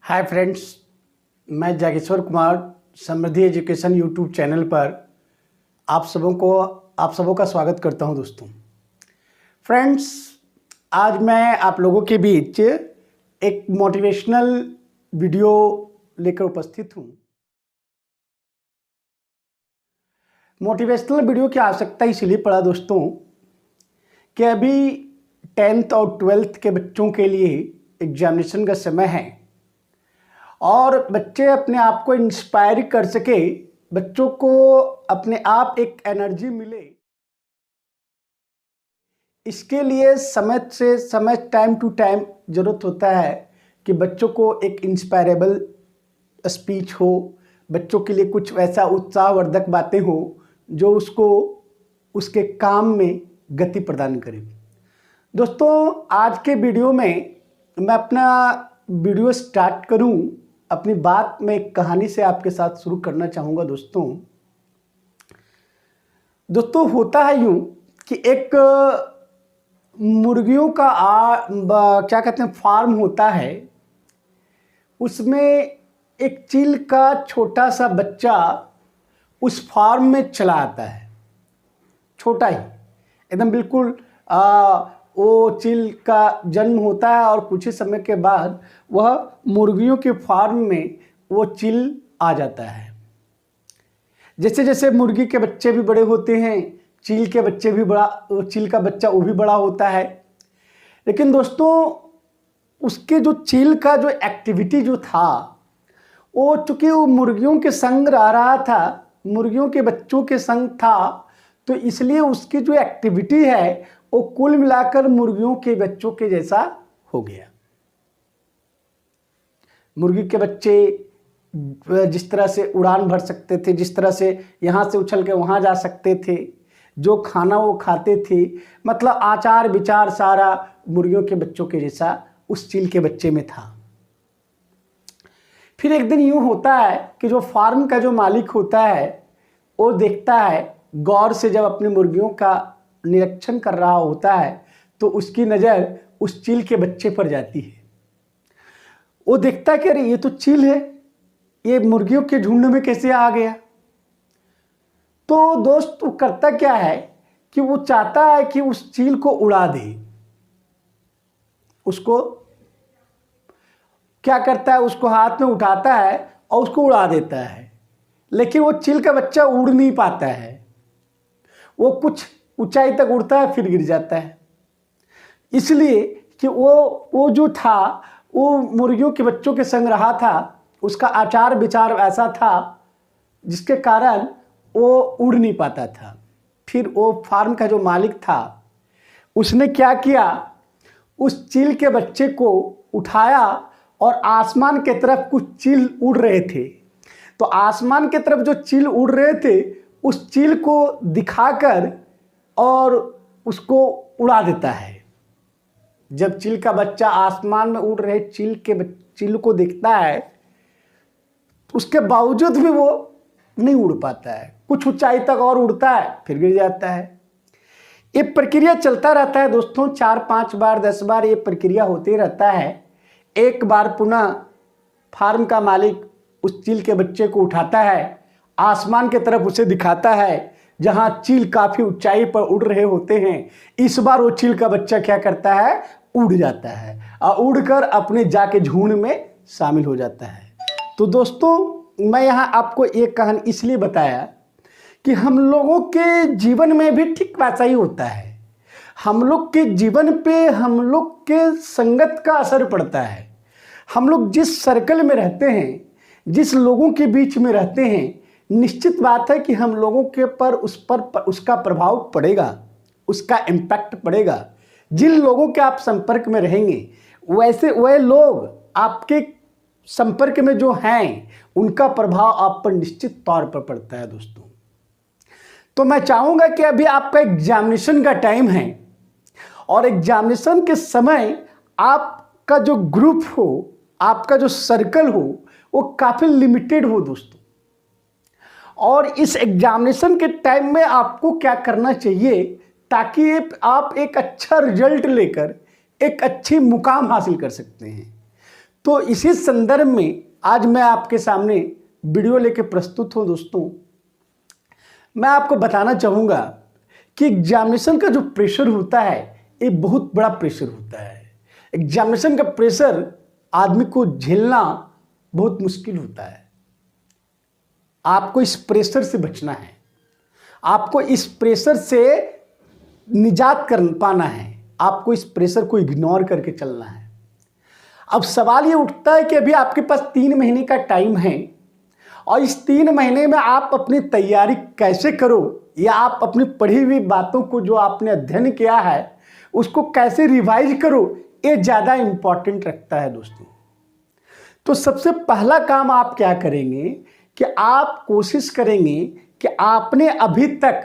Hi friends, मैं जागेश्वर कुमार समृद्धि education YouTube channel पर आप सबों का स्वागत करता हूं। दोस्तों फ्रेंड्स, आज मैं आप लोगों के बीच एक मोटिवेशनल वीडियो लेकर उपस्थित हूं। मोटिवेशनल वीडियो की आवश्यकता इसलिए पड़ा दोस्तों कि अभी 10th और 12th के बच्चों के लिए एग्जामिनेशन का समय है और बच्चे अपने आप को इंस्पायर कर सके, बच्चों को अपने आप एक एनर्जी मिले, इसके लिए समय से समय टाइम टू टाइम ज़रूरत होता है कि बच्चों को एक इंस्पायरेबल स्पीच हो, बच्चों के लिए कुछ वैसा उत्साहवर्धक बातें हो जो उसको उसके काम में गति प्रदान करे। दोस्तों, आज के वीडियो में मैं अपना वीडियो स्टार्ट करूं, अपनी बात में एक कहानी से आपके साथ शुरू करना चाहूँगा। दोस्तों होता है यूँ कि एक मुर्गियों का क्या कहते हैं फार्म होता है। उसमें एक चील का छोटा सा बच्चा उस फार्म में चला आता है, छोटा ही एकदम बिल्कुल। वो चील का जन्म होता है और कुछ ही समय के बाद वह मुर्गियों के फार्म में वो चील आ जाता है। जैसे जैसे मुर्गी के बच्चे भी बड़े होते हैं, चील के बच्चे भी चील का बच्चा वो भी बड़ा होता है। लेकिन दोस्तों, उसके जो चील का जो एक्टिविटी जो था, वो चूँकि वो मुर्गियों के संग रहा था, मुर्गियों के बच्चों के संग था, तो इसलिए उसकी जो एक्टिविटी है वो कुल मिलाकर मुर्गियों के बच्चों के जैसा हो गया। मुर्गी के बच्चे जिस तरह से उड़ान भर सकते थे, जिस तरह से यहाँ से उछल के वहाँ जा सकते थे, जो खाना वो खाते थे, मतलब आचार विचार सारा मुर्गियों के बच्चों के जैसा उस चील के बच्चे में था। फिर एक दिन यूँ होता है कि जो फार्म का जो मालिक होता है वो देखता है, गौर से जब अपनी मुर्गियों का निरीक्षण कर रहा होता है तो उसकी नज़र उस चील के बच्चे पर जाती है। वो देखता है कि अरे ये तो चील है, ये मुर्गियों के झुंड में कैसे आ गया। तो दोस्त वो करता क्या है कि वो चाहता है कि उस चील को उड़ा दे। उसको क्या करता है, उसको हाथ में उठाता है और उसको उड़ा देता है। लेकिन वो चील का बच्चा उड़ नहीं पाता है, वो कुछ ऊंचाई तक उड़ता है फिर गिर जाता है। इसलिए कि वो जो था वो मुर्गियों के बच्चों के संग रहा था, उसका आचार विचार ऐसा था जिसके कारण वो उड़ नहीं पाता था। फिर वो फार्म का जो मालिक था उसने क्या किया, उस चील के बच्चे को उठाया और आसमान के तरफ कुछ चील उड़ रहे थे, तो आसमान के तरफ जो चील उड़ रहे थे उस चील को दिखाकर और उसको उड़ा देता है। जब चील का बच्चा आसमान में उड़ रहे चील को देखता है, उसके बावजूद भी वो नहीं उड़ पाता है, कुछ ऊंचाई तक और उड़ता है फिर गिर जाता है। ये प्रक्रिया चलता रहता है दोस्तों, 4-5 बार 10 बार ये प्रक्रिया होती रहता है। एक बार पुनः फार्म का मालिक उस चील के बच्चे को उठाता है, आसमान के तरफ उसे दिखाता है जहां चील काफी ऊंचाई पर उड़ रहे होते हैं। इस बार वो चील का बच्चा क्या करता है, उड़ जाता है और उड़कर अपने जाके झुंड में शामिल हो जाता है। तो दोस्तों, मैं यहां आपको एक कहानी इसलिए बताया कि हम लोगों के जीवन में भी ठीक वैसा ही होता है। हम लोग के जीवन पे हम लोग के संगत का असर पड़ता है। हम लोग जिस सर्कल में रहते हैं, जिस लोगों के बीच में रहते हैं, निश्चित बात है कि हम लोगों के उसका प्रभाव पड़ेगा, उसका इम्पैक्ट पड़ेगा। जिन लोगों के आप संपर्क में रहेंगे वह लोग आपके संपर्क में जो हैं उनका प्रभाव आप पर निश्चित तौर पर पड़ता है। दोस्तों, तो मैं चाहूँगा कि अभी आपका एग्जामिनेशन का टाइम है और एग्जामिनेशन के समय आपका जो ग्रुप हो, आपका जो सर्कल हो, वो काफ़ी लिमिटेड हो दोस्तों। और इस एग्जामिनेशन के टाइम में आपको क्या करना चाहिए ताकि आप एक अच्छा रिजल्ट लेकर एक अच्छी मुकाम हासिल कर सकते हैं। तो इसी संदर्भ में आज मैं आपके सामने वीडियो लेके प्रस्तुत हूं। दोस्तों, मैं आपको बताना चाहूँगा कि एग्जामिनेशन का जो प्रेशर होता है ये बहुत बड़ा प्रेशर होता है। एग्जामिनेशन का प्रेशर आदमी को झेलना बहुत मुश्किल होता है। आपको इस प्रेशर से बचना है, आपको इस प्रेशर से निजात कर पाना है, आपको इस प्रेशर को इग्नोर करके चलना है। अब सवाल ये उठता है कि अभी आपके पास 3 महीने का टाइम है और इस 3 महीने में आप अपनी तैयारी कैसे करो, या आप अपनी पढ़ी हुई बातों को जो आपने अध्ययन किया है उसको कैसे रिवाइज करो, ये ज़्यादा इम्पॉर्टेंट रखता है। दोस्तों, तो सबसे पहला काम आप क्या करेंगे कि आप कोशिश करेंगे कि आपने अभी तक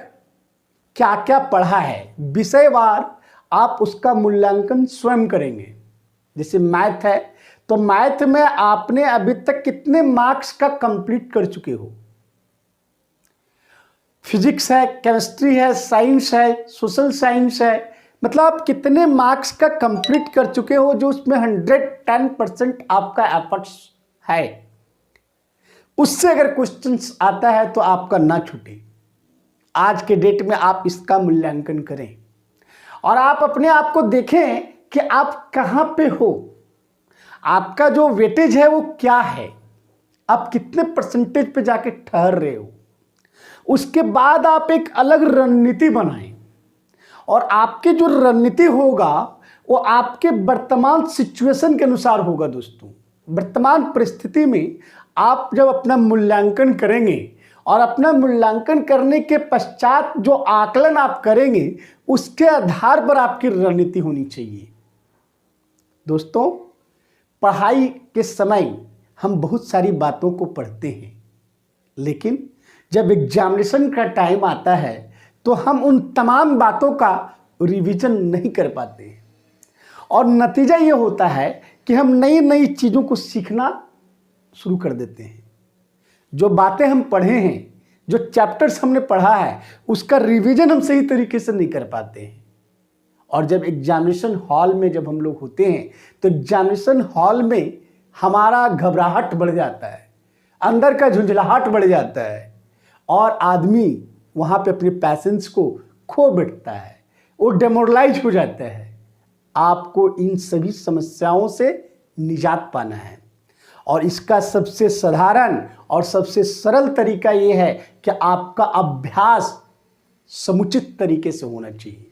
क्या क्या पढ़ा है, विषयवार आप उसका मूल्यांकन स्वयं करेंगे। जैसे मैथ है तो मैथ में आपने अभी तक कितने मार्क्स का कंप्लीट कर चुके हो। फिजिक्स है, केमिस्ट्री है, साइंस है, सोशल साइंस है, मतलब आप कितने मार्क्स का कंप्लीट कर चुके हो जो उसमें 110% आपका एफर्ट्स है। उससे अगर क्वेश्चंस आता है तो आपका ना छूटे। आज के डेट में आप इसका मूल्यांकन करें और आप अपने आप को देखें कि आप कहाँ पे हो, आपका जो वेटेज है वो क्या है, आप कितने परसेंटेज पे जाके ठहर रहे हो। उसके बाद आप एक अलग रणनीति बनाएं और आपकी जो रणनीति होगा वो आपके वर्तमान सिचुएशन के अनुसार होगा। दोस्तों, वर्तमान परिस्थिति में आप जब अपना मूल्यांकन करेंगे और अपना मूल्यांकन करने के पश्चात जो आकलन आप करेंगे उसके आधार पर आपकी रणनीति होनी चाहिए। दोस्तों, पढ़ाई के समय हम बहुत सारी बातों को पढ़ते हैं, लेकिन जब एग्जामिनेशन का टाइम आता है तो हम उन तमाम बातों का रिवीजन नहीं कर पाते और नतीजा ये होता है कि हम नई नई चीज़ों को सीखना शुरू कर देते हैं। जो बातें हम पढ़े हैं, जो चैप्टर्स हमने पढ़ा है, उसका रिवीजन हम सही तरीके से नहीं कर पाते हैं। और जब एग्जामिनेशन हॉल में जब हम लोग होते हैं तो एग्जामिनेशन हॉल में हमारा घबराहट बढ़ जाता है, अंदर का झुंझलाहट बढ़ जाता है और आदमी वहाँ पे अपने पैसेंस को खो बैठता है, वो डेमोरलाइज हो जाता है। आपको इन सभी समस्याओं से निजात पाना है और इसका सबसे साधारण और सबसे सरल तरीका ये है कि आपका अभ्यास समुचित तरीके से होना चाहिए।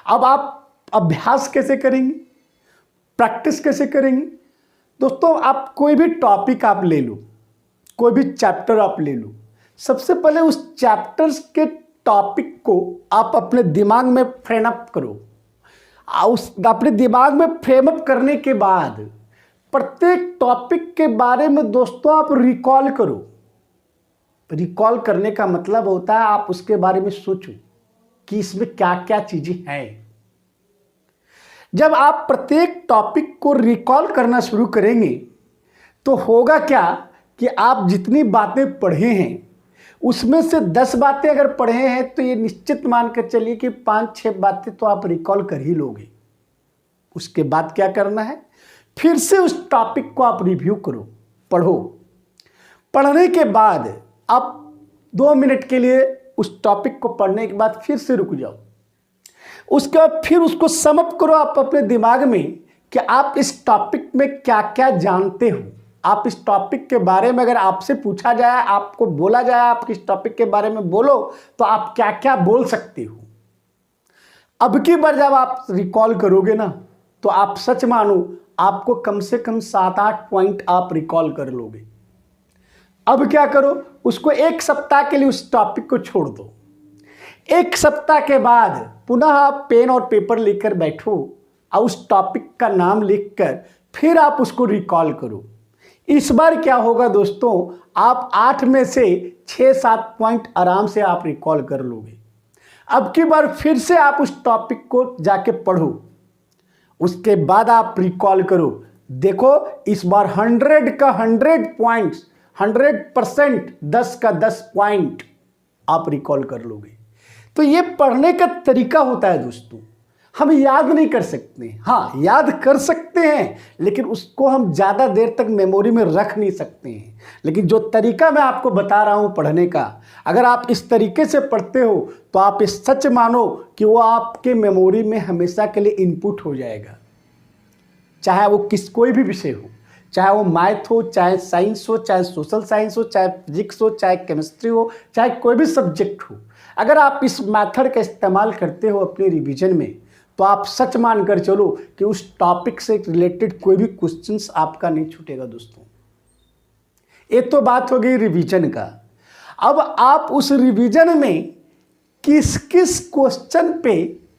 अब आप अभ्यास कैसे करेंगे, प्रैक्टिस कैसे करेंगे? दोस्तों, आप कोई भी टॉपिक आप ले लो, कोई भी चैप्टर आप ले लो, सबसे पहले उस चैप्टर्स के टॉपिक को आप अपने दिमाग में फ्रेम अप करो। उस अपने दिमाग में फ्रेम अप करने के बाद प्रत्येक टॉपिक के बारे में दोस्तों आप रिकॉल करो। रिकॉल करने का मतलब होता है आप उसके बारे में सोचो कि इसमें क्या क्या चीजें हैं। जब आप प्रत्येक टॉपिक को रिकॉल करना शुरू करेंगे तो होगा क्या कि आप जितनी बातें पढ़े हैं उसमें से 10 बातें अगर पढ़े हैं तो ये निश्चित मानकर चलिए कि 5-6 बातें तो आप रिकॉल कर ही लोगे। उसके बाद क्या करना है, फिर से उस टॉपिक को आप रिव्यू करो, पढ़ो। पढ़ने के बाद आप 2 मिनट के लिए उस टॉपिक को पढ़ने के बाद फिर से रुक जाओ। उसके बाद फिर उसको समअप करो आप अपने दिमाग में कि आप इस टॉपिक में क्या क्या जानते हो। आप इस टॉपिक के बारे में अगर आपसे पूछा जाए, आपको बोला जाए आप इस टॉपिक के बारे में बोलो, तो आप क्या क्या बोल सकते हो। अब की बार जब आप रिकॉल करोगे ना तो आप सच मानो आपको कम से कम 7-8 पॉइंट आप रिकॉल कर लोगे। अब क्या करो, उसको 1 सप्ताह के लिए उस टॉपिक को छोड़ दो। 1 सप्ताह के बाद पुनः आप पेन और पेपर लेकर बैठो और उस टॉपिक का नाम लिखकर फिर आप उसको रिकॉल करो। इस बार क्या होगा दोस्तों, आप 8 में से 6-7 पॉइंट आराम से आप रिकॉल कर लोगे। अब की बार फिर से आप उस टॉपिक को जाके पढ़ो, उसके बाद आप रिकॉल करो। देखो इस बार 100 का 100 पॉइंट्स, 100%, 10 का 10 पॉइंट आप रिकॉल कर लोगे। तो ये पढ़ने का तरीका होता है दोस्तों। हम याद नहीं कर सकते। हाँ, याद कर सकते हैं, लेकिन उसको हम ज़्यादा देर तक मेमोरी में रख नहीं सकते हैं। लेकिन जो तरीका मैं आपको बता रहा हूँ पढ़ने का, अगर आप इस तरीके से पढ़ते हो तो आप इस सच मानो कि वो आपके मेमोरी में हमेशा के लिए इनपुट हो जाएगा। चाहे वो कोई भी विषय हो, चाहे वो मैथ हो, चाहे साइंस हो, चाहे सोशल साइंस हो, चाहे फिजिक्स हो, चाहे केमिस्ट्री हो, चाहे कोई भी सब्जेक्ट हो। अगर आप इस मेथड का इस्तेमाल करते हो अपने रिवीजन में, तो आप सच मान कर चलो कि उस टॉपिक से रिलेटेड कोई भी क्वेश्चंस आपका नहीं छूटेगा दोस्तों। ये तो बात हो गई रिवीजन का। अब आप उस रिवीजन में किस किस क्वेश्चन पे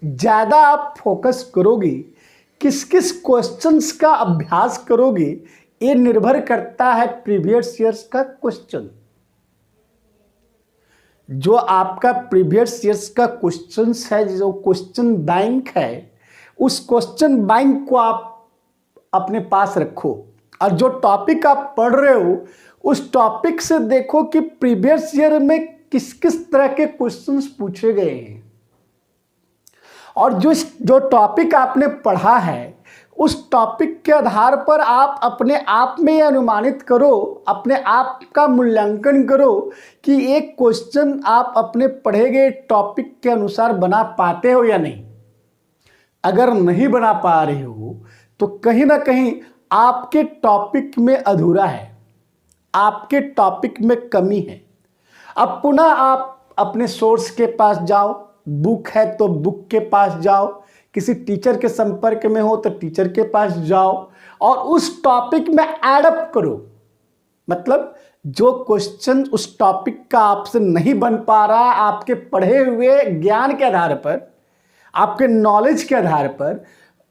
ज़्यादा आप फोकस करोगे, किस किस क्वेश्चंस का अभ्यास करोगे, ये निर्भर करता है प्रीवियस ईयर्स का क्वेश्चन। जो आपका प्रीवियस ईयर्स का क्वेश्चंस है, जो क्वेश्चन बैंक है, उस क्वेश्चन बैंक को आप अपने पास रखो और जो टॉपिक आप पढ़ रहे हो उस टॉपिक से देखो कि प्रीवियस ईयर में किस किस तरह के क्वेश्चंस पूछे गए हैं। और जो टॉपिक आपने पढ़ा है उस टॉपिक के आधार पर आप अपने आप में ये अनुमानित करो, अपने आप का मूल्यांकन करो कि एक क्वेश्चन आप अपने पढ़े गए टॉपिक के अनुसार बना पाते हो या नहीं। अगर नहीं बना पा रहे हो तो कहीं ना कहीं आपके टॉपिक में अधूरा है, आपके टॉपिक में कमी है। अब पुनः आप अपने सोर्स के पास जाओ, बुक है तो बुक के पास जाओ, किसी टीचर के संपर्क में हो तो टीचर के पास जाओ और उस टॉपिक में एडअप करो। मतलब जो क्वेश्चन उस टॉपिक का आपसे नहीं बन पा रहा है, आपके पढ़े हुए ज्ञान के आधार पर, आपके नॉलेज के आधार पर,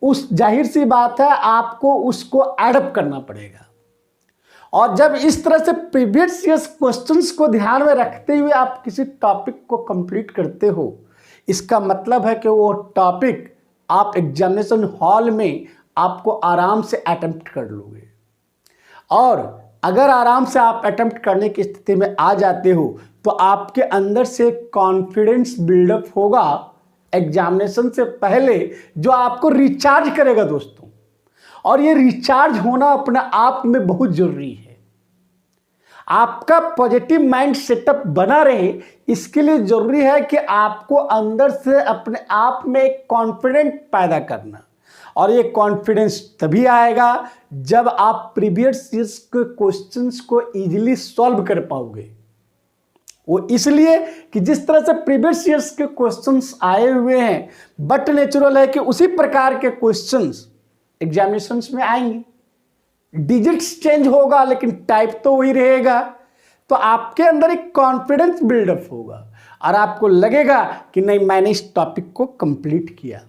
उस जाहिर सी बात है आपको उसको एडअप करना पड़ेगा। और जब इस तरह से प्रीवियस ईयर्स क्वेश्चंस को ध्यान में रखते हुए आप किसी टॉपिक को कंप्लीट करते हो, इसका मतलब है कि वो टॉपिक आप एग्जामिनेशन हॉल में आपको आराम से अटेम्प्ट कर लोगे। और अगर आराम से आप अटेम्प्ट करने की स्थिति में आ जाते हो तो आपके अंदर से कॉन्फिडेंस बिल्डअप होगा एग्जामिनेशन से पहले, जो आपको रिचार्ज करेगा दोस्तों। और ये रिचार्ज होना अपने आप में बहुत जरूरी है। आपका पॉजिटिव माइंड सेटअप बना रहे, इसके लिए जरूरी है कि आपको अंदर से अपने आप में एक कॉन्फिडेंस पैदा करना। और ये कॉन्फिडेंस तभी आएगा जब आप प्रीवियस ईयर्स के क्वेश्चंस को इजीली सॉल्व कर पाओगे। वो इसलिए कि जिस तरह से प्रीवियस ईयर्स के क्वेश्चंस आए हुए हैं, बट नेचुरल है कि उसी प्रकार के क्वेश्चंस एग्जामिनेशंस में आएंगे। डिजिट्स चेंज होगा लेकिन टाइप तो वही रहेगा। तो आपके अंदर एक कॉन्फिडेंस बिल्डअप होगा और आपको लगेगा कि नहीं, मैंने इस टॉपिक को कंप्लीट किया।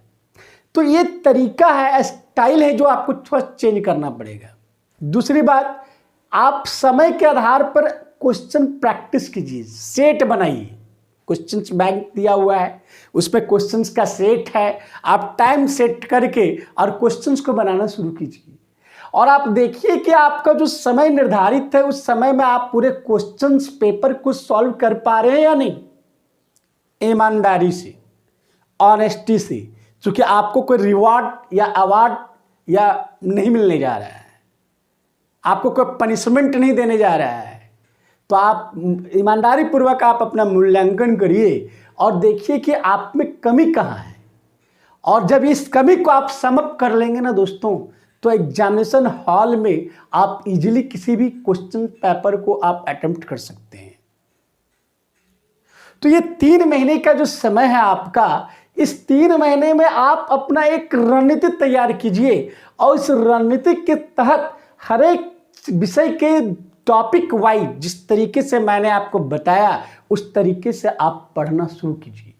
तो ये तरीका है, स्टाइल है जो आपको थोड़ा चेंज करना पड़ेगा। दूसरी बात, आप समय के आधार पर क्वेश्चन प्रैक्टिस कीजिए, सेट बनाइए। क्वेश्चंस बैंक दिया हुआ है, उसमें क्वेश्चंस का सेट है, आप टाइम सेट करके और क्वेश्चंस को बनाना शुरू कीजिए। और आप देखिए कि आपका जो समय निर्धारित है उस समय में आप पूरे क्वेश्चंस पेपर को सॉल्व कर पा रहे हैं या नहीं, ईमानदारी से, ऑनेस्टी से। क्योंकि आपको कोई रिवॉर्ड या अवार्ड या नहीं मिलने जा रहा है, आपको कोई पनिशमेंट नहीं देने जा रहा है। तो आप ईमानदारी पूर्वक आप अपना मूल्यांकन करिए और देखिए कि आप में कमी कहाँ है। और जब इस कमी को आप समअप कर लेंगे ना दोस्तों, तो एग्जामिनेशन हॉल में आप इजीली किसी भी क्वेश्चन पेपर को आप अटेम्प्ट कर सकते हैं। तो ये 3 महीने का जो समय है आपका, इस 3 महीने में आप अपना एक रणनीति तैयार कीजिए और इस रणनीति के तहत हर एक विषय के टॉपिक वाइज जिस तरीके से मैंने आपको बताया उस तरीके से आप पढ़ना शुरू कीजिए।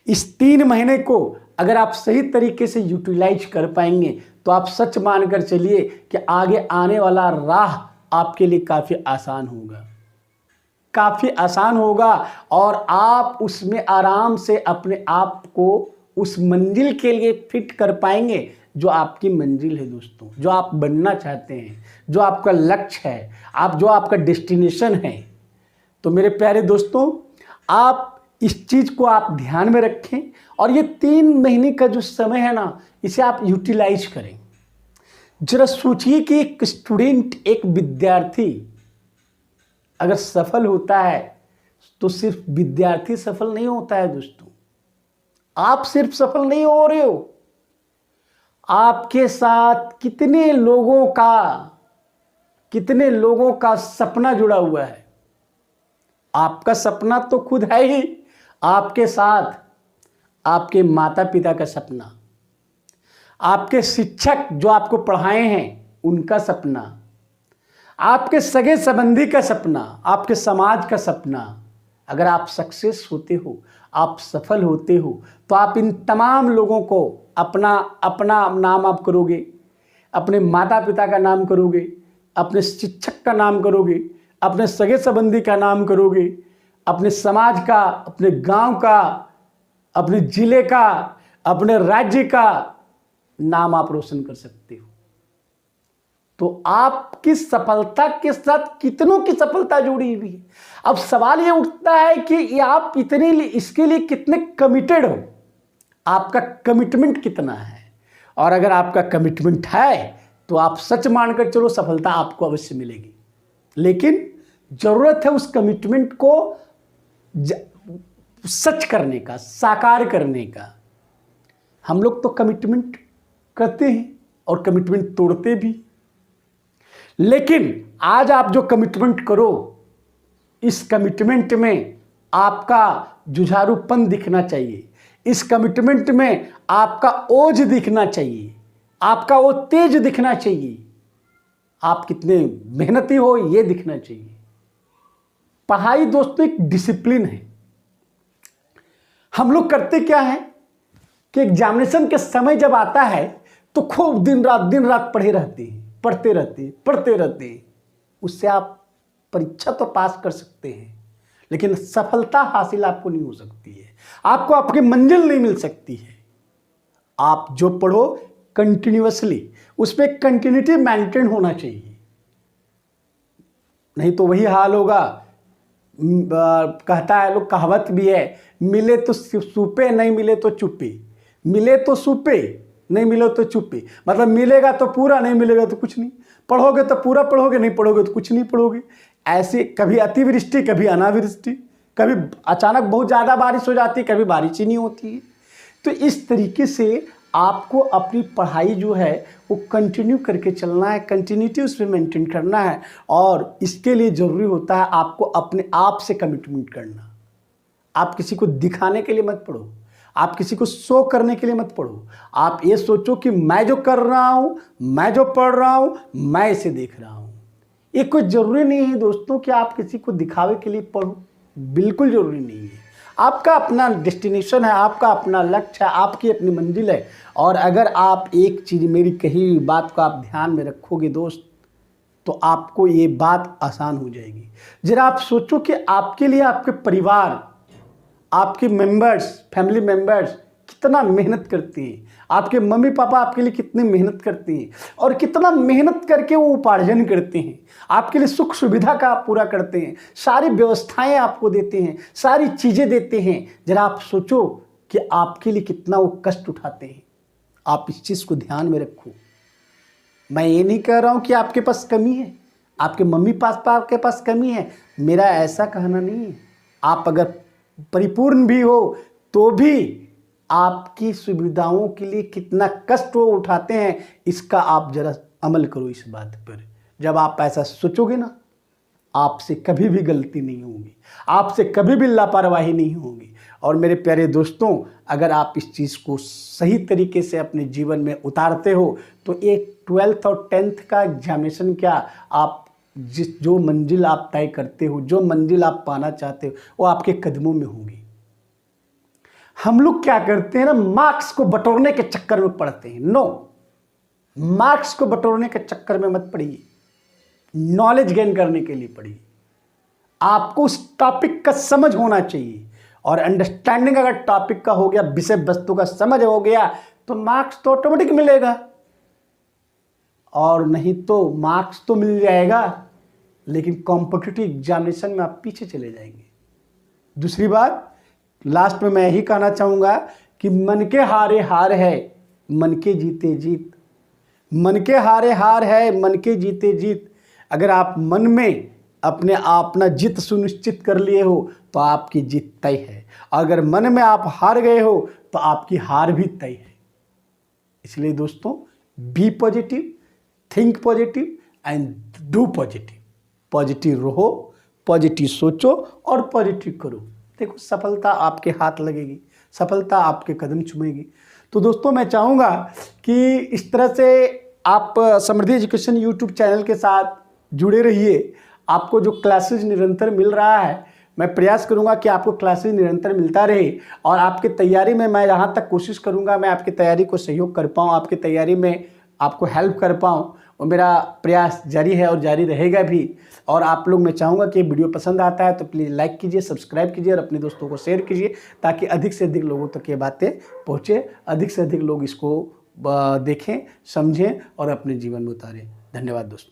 इस 3 महीने को अगर आप सही तरीके से यूटिलाइज कर पाएंगे तो आप सच मानकर चलिए कि आगे आने वाला राह आपके लिए काफ़ी आसान होगा, काफ़ी आसान होगा। और आप उसमें आराम से अपने आप को उस मंजिल के लिए फिट कर पाएंगे जो आपकी मंजिल है दोस्तों, जो आप बनना चाहते हैं, जो आपका लक्ष्य है, जो आपका डेस्टिनेशन है। तो मेरे प्यारे दोस्तों, आप इस चीज़ को आप ध्यान में रखें और ये 3 महीने का जो समय है ना, इसे आप यूटिलाइज करें। जरा सोचिए कि एक स्टूडेंट, एक विद्यार्थी अगर सफल होता है तो सिर्फ विद्यार्थी सफल नहीं होता है दोस्तों। आप सिर्फ सफल नहीं हो रहे हो, आपके साथ कितने लोगों का सपना जुड़ा हुआ है। आपका सपना तो खुद है ही, आपके साथ आपके माता पिता का सपना, आपके शिक्षक जो आपको पढ़ाए हैं उनका सपना, आपके सगे संबंधी का सपना, आपके समाज का सपना। अगर आप सक्सेस होते हो, आप सफल होते हो, तो आप इन तमाम लोगों को अपना नाम आप करोगे, अपने माता पिता का नाम करोगे, अपने शिक्षक का नाम करोगे, अपने सगे संबंधी का नाम करोगे, अपने समाज का, अपने गांव का, अपने जिले का, अपने राज्य का नाम आप रोशन कर सकते हो। तो आपकी सफलता के साथ कितनों की सफलता जुड़ी हुई है। अब सवाल ये उठता है कि आप इसके लिए कितने कमिटेड हो, आपका कमिटमेंट कितना है। और अगर आपका कमिटमेंट है तो आप सच मानकर चलो, सफलता आपको अवश्य मिलेगी। लेकिन जरूरत है उस कमिटमेंट को सच करने का, साकार करने का। हम लोग तो कमिटमेंट करते हैं और कमिटमेंट तोड़ते भी। लेकिन आज आप जो कमिटमेंट करो, इस कमिटमेंट में आपका जुझारूपन दिखना चाहिए, इस कमिटमेंट में आपका ओज दिखना चाहिए, आपका वो तेज दिखना चाहिए, आप कितने मेहनती हो ये दिखना चाहिए। पढ़ाई दोस्तों एक डिसिप्लिन है। हम लोग करते क्या है कि एग्जामिनेशन के समय जब आता है तो खूब दिन रात पढ़ते रहते हैं। उससे आप परीक्षा तो पास कर सकते हैं, लेकिन सफलता हासिल आपको नहीं हो सकती है, आपको आपकी मंजिल नहीं मिल सकती है। आप जो पढ़ो कंटिन्यूअसली, उसमें कंटिन्यूटी मेंटेन होना चाहिए, नहीं तो वही हाल होगा। कहता है लोग, कहावत भी है, मिले तो सूपे नहीं मिले तो चुप्पे, मिले तो सूपे नहीं मिले तो चुप्पे। मतलब मिलेगा तो पूरा, नहीं मिलेगा तो कुछ नहीं। पढ़ोगे तो पूरा पढ़ोगे, नहीं पढ़ोगे तो कुछ नहीं पढ़ोगे। ऐसे कभी अतिवृष्टि, कभी अनावृष्टि, कभी अचानक बहुत ज़्यादा बारिश हो जाती है, कभी बारिश ही नहीं होती है। तो इस तरीके से आपको अपनी पढ़ाई जो है वो कंटिन्यू करके चलना है, कंटिन्यूटी उसमें मेंटेन करना है। और इसके लिए ज़रूरी होता है आपको अपने आप से कमिटमेंट करना। आप किसी को दिखाने के लिए मत पढ़ो, आप किसी को शो करने के लिए मत पढ़ो। आप ये सोचो कि मैं जो कर रहा हूँ, मैं जो पढ़ रहा हूँ, मैं इसे देख रहा हूँ। ये कोई ज़रूरी नहीं है दोस्तों कि आप किसी को दिखावे के लिए पढ़ो, बिल्कुल ज़रूरी नहीं है। आपका अपना डेस्टिनेशन है, आपका अपना लक्ष्य है, आपकी अपनी मंजिल है। और अगर आप एक चीज़, मेरी कही हुई बात को आप ध्यान में रखोगे दोस्त, तो आपको ये बात आसान हो जाएगी। जरा आप सोचो कि आपके लिए आपके परिवार, आपके मेंबर्स, फैमिली मेंबर्स कितना मेहनत करते हैं। आपके मम्मी पापा आपके लिए कितनी मेहनत करते हैं और कितना मेहनत करके वो उपार्जन करते हैं, आपके लिए सुख सुविधा का पूरा करते हैं, सारी व्यवस्थाएं आपको देते हैं, सारी चीज़ें देते हैं। जरा आप सोचो कि आपके लिए कितना वो कष्ट उठाते हैं। आप इस चीज़ को ध्यान में रखो। मैं ये नहीं कह रहा हूँ कि आपके पास कमी है, आपके मम्मी पापा के पास कमी है, मेरा ऐसा कहना नहीं है। आप अगर परिपूर्ण भी हो तो भी आपकी सुविधाओं के लिए कितना कष्ट वो उठाते हैं, इसका आप जरा अमल करो इस बात पर। जब आप ऐसा सोचोगे ना, आपसे कभी भी गलती नहीं होगी, आपसे कभी भी लापरवाही नहीं होगी। और मेरे प्यारे दोस्तों, अगर आप इस चीज़ को सही तरीके से अपने जीवन में उतारते हो तो एक 12th और 10th का एग्जामिनेशन क्या, आप जो मंजिल आप तय करते हो, जो मंजिल आप पाना चाहते हो, वो आपके कदमों में होगी। हम लोग क्या करते हैं ना, मार्क्स को बटोरने के चक्कर में पड़ते हैं। नो, मार्क्स को बटोरने के चक्कर में मत पड़िए, नॉलेज गेन करने के लिए पढ़िए। आपको उस टॉपिक का समझ होना चाहिए, और अंडरस्टैंडिंग अगर टॉपिक का हो गया, विषय वस्तु का समझ हो गया, तो मार्क्स तो ऑटोमेटिक मिलेगा। और नहीं तो मार्क्स तो मिल जाएगा, लेकिन कॉम्पिटिटिव एग्जामिनेशन में आप पीछे चले जाएंगे। दूसरी बात, लास्ट में मैं यही कहना चाहूँगा कि मन के हारे हार है, मन के जीते जीत। मन के हारे हार है, मन के जीते जीत। अगर आप मन में अपना जीत सुनिश्चित कर लिए हो तो आपकी जीत तय है। अगर मन में आप हार गए हो तो आपकी हार भी तय है। इसलिए दोस्तों, be positive, think positive and do positive. Positive रहो, पॉजिटिव सोचो और पॉजिटिव करो। देखो, सफलता आपके हाथ लगेगी, सफलता आपके कदम चूमेगी। तो दोस्तों, मैं चाहूँगा कि इस तरह से आप समृद्धि एजुकेशन यूट्यूब चैनल के साथ जुड़े रहिए। आपको जो क्लासेज निरंतर मिल रहा है, मैं प्रयास करूंगा कि आपको क्लासेज निरंतर मिलता रहे और आपकी तैयारी में मैं जहाँ तक कोशिश करूंगा मैं आपकी तैयारी को सहयोग कर पाऊँ, आपकी तैयारी में आपको हेल्प कर पाऊँ, और मेरा प्रयास जारी है और जारी रहेगा भी। और आप लोग, मैं चाहूँगा कि वीडियो पसंद आता है तो प्लीज़ लाइक कीजिए, सब्सक्राइब कीजिए और अपने दोस्तों को शेयर कीजिए, ताकि अधिक से अधिक लोगों तक ये बातें पहुँचे, अधिक से अधिक लोग इसको देखें, समझें और अपने जीवन में उतारें। धन्यवाद दोस्तों।